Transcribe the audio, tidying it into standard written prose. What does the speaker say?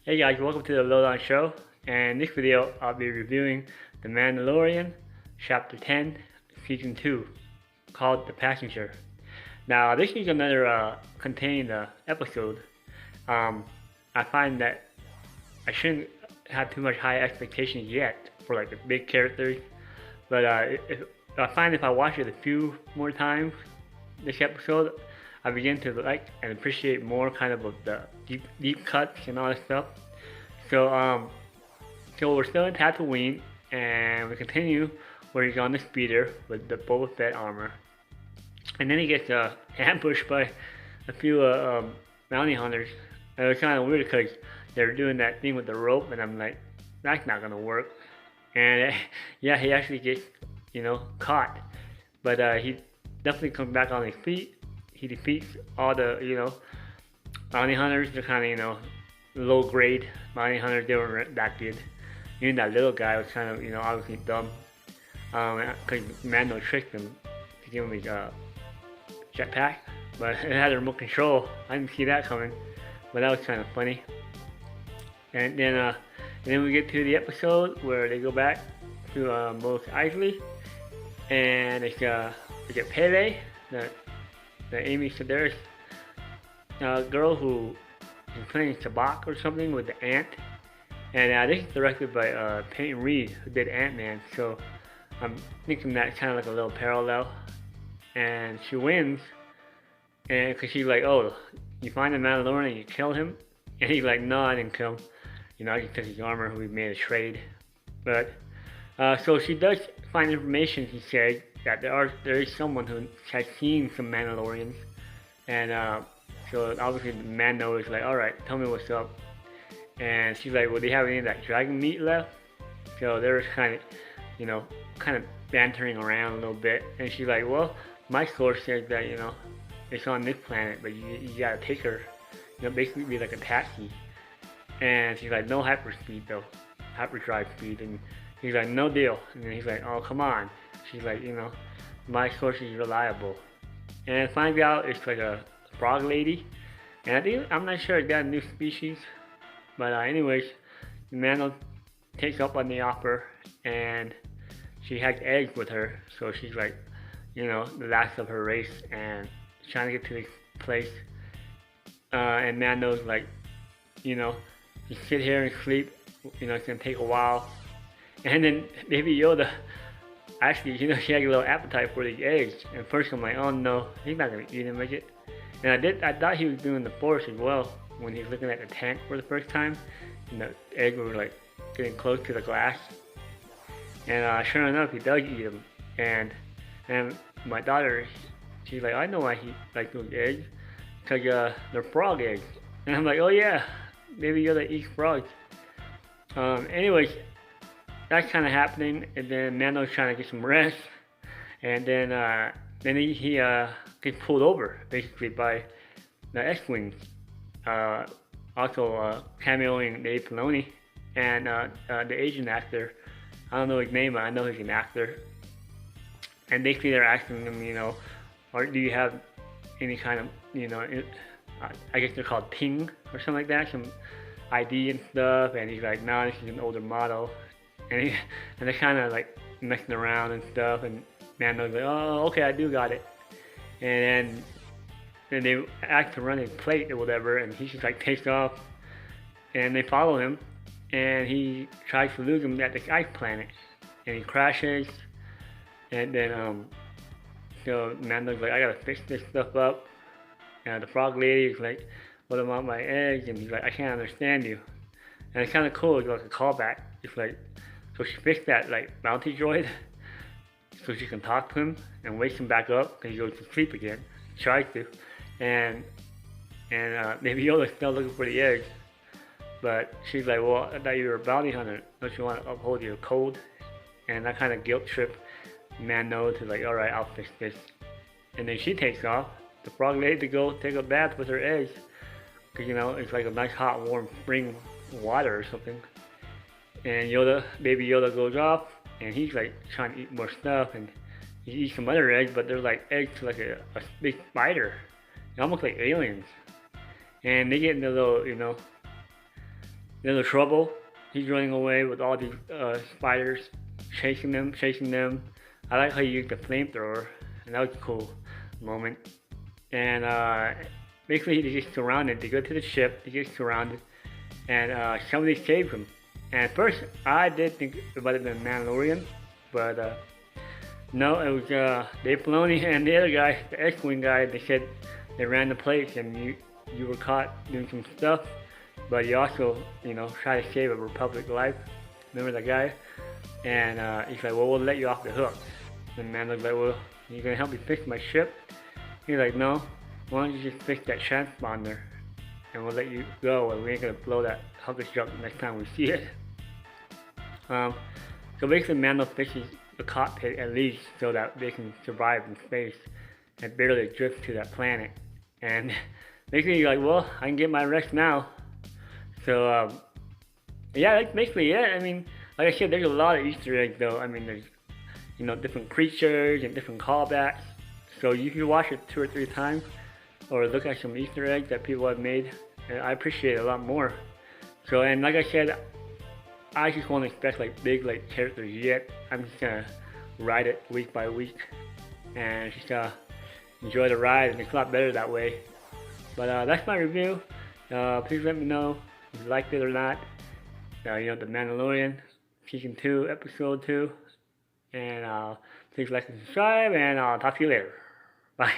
Hey guys, welcome to the Lowdown Show. And in this video, I'll be reviewing The Mandalorian, Chapter 10, Season 2, called The Passenger. Now, this is another contained episode. I find that I shouldn't have too much high expectations yet for like the big characters, but I find if I watch it a few more times, this episode, I begin to like and appreciate more kind of the deep cuts and all that stuff. So so we're still in Tatooine, and we continue where he's on the speeder with the Boba Fett armor, and then he gets ambushed by a few bounty hunters. And it was kind of weird because they're doing that thing with the rope, and I'm like, that's not gonna work. And yeah, he actually gets caught, but he definitely comes back on his feet. He defeats all the bounty hunters. They're kind of low grade bounty hunters. They weren't that good. Even that little guy was kind of obviously dumb. Because Mando tricked him to give him his jetpack, but it had a remote control. I didn't see that coming, but that was kind of funny. And then we get to the episode where they go back to Mos Eisley, and they get Pele, the Amy Sedaris girl who is playing Sabak or something with the ant. And this is directed by Peyton Reed, who did Ant-Man, so I'm thinking that's kind of like a little parallel. And she wins, and because she's like, oh, you find the Mandalorian and you kill him? And he's like, no, I didn't kill him. I just took his armor, we made a trade. But, so she does find information, he said, that there is someone who has seen some Mandalorians, and so obviously the Mando is like, all right, tell me what's up. And she's like, well, do you have any of that dragon meat left? So they're kind of bantering around a little bit, and she's like, well, my source says that it's on this planet, but you gotta take her, basically be like a taxi. And she's like, no hyperspeed though, hyperdrive speed. And he's like, no deal. And then he's like, oh, come on. She's like, my source is reliable. And finds out it's like a frog lady. And I'm not sure it's got a new species. But anyways, the Mando takes up on the offer, and she has eggs with her. So she's like, the last of her race, and trying to get to this place. And Mando's like, you sit here and sleep. It's gonna take a while. And then Baby Yoda, actually, she had a little appetite for the eggs. And first I'm like, oh no, he's not gonna eat them, is it? And I thought he was doing the Force as well when he was looking at the tank for the first time. And the eggs were like getting close to the glass. And sure enough, he does eat them. And my daughter, she's like, I know why he likes those eggs, because they're frog eggs. And I'm like, oh yeah, Baby Yoda eats frogs. Anyways, that's kind of happening, and then Mando's trying to get some rest, and then he gets pulled over basically by the X-Wings, also cameoing Dave Filoni, and the Asian actor. I don't know his name, but I know he's an actor. And basically they're asking him, or do you have any kind of, I guess they're called ping or something like that, some ID and stuff. And he's like, no, this is an older model. And they're kind of like messing around and stuff, and Mando's like, oh, okay, I do got it. And then they ask to run his plate or whatever, and he just like takes off, and they follow him, and he tries to lose him at the ice planet, and he crashes, and then so Mando's like, I gotta fix this stuff up, and the frog lady is like, what about my eggs? And he's like, I can't understand you. And it's kind of cool, it's like a callback. It's like, so she fixed that like bounty droid so she can talk to him and wakes him back up because he goes to sleep again. Tries to. And maybe Yoda's still looking for the eggs. But she's like, well, I thought you were a bounty hunter. Don't you want to uphold your code? And that kind of guilt trip Mando to like, alright, I'll fix this. And then she takes off, the frog lady, to go take a bath with her eggs. Because it's like a nice hot warm spring water or something. And Baby Yoda goes off, and he's like trying to eat more stuff, and he eats some other eggs, but they're like eggs like a big spider. They're almost like aliens. And they get in a little, little trouble. He's running away with all these spiders, chasing them, chasing them. I like how he used the flamethrower, and that was a cool moment. And basically, they get surrounded. They go to the ship, they get surrounded, and somebody saves them. And at first, I did think it might have been Mandalorian, but no, it was Dave Filoni and the other guy, the X-Wing guy. They said they ran the place, and you were caught doing some stuff, but you also, tried to save a Republic life. Remember that guy? And he's like, well, we'll let you off the hook. And Mando's like, well, you gonna help me fix my ship? He's like, no, why don't you just fix that transponder, and we'll let you go, and we ain't gonna blow that hooker's junk next time we see it. So basically, Mando fixes the cockpit at least so that they can survive in space and barely drift to that planet. And basically, you're like, well, I can get my rest now. So yeah, that's basically it. I mean, like I said, there's a lot of Easter eggs though. I mean, there's different creatures and different callbacks. So you can watch it 2 or 3 times, or look at some Easter eggs that people have made, and I appreciate it a lot more. So, and like I said, I just won't expect big characters yet. I'm just gonna ride it week by week, and just enjoy the ride, and it's a lot better that way. But that's my review. Please let me know if you liked it or not. The Mandalorian Season 2, Episode 2. And please like and subscribe, and I'll talk to you later. Bye.